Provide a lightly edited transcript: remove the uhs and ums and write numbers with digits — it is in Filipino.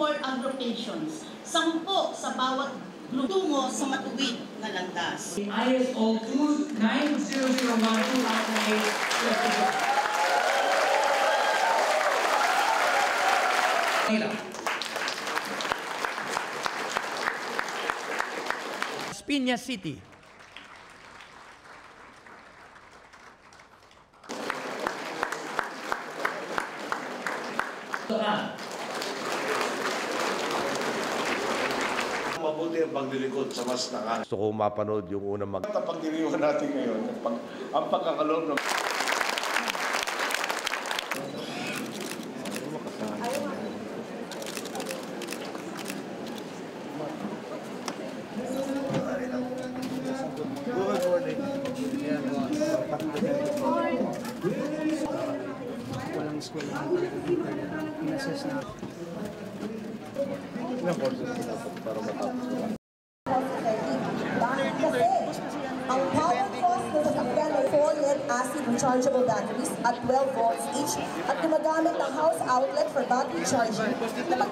4 agrupations, 10 sa bawat grupo tungo sa matuwid na landas. ISO 29001-2008. Piñas City. Mabuti ang paglilingkod sa mas naka. Gusto ko mapanood yung unang Ang pagdiriwan natin ngayon, ang pagkakaloob ng walang school in-assess na. ilang courses para matapos ko. Ang power source nito sa sakyan ay 4 lead-acid rechargeable batteries at 12 volts each at gumagamit ng house outlet for battery charging na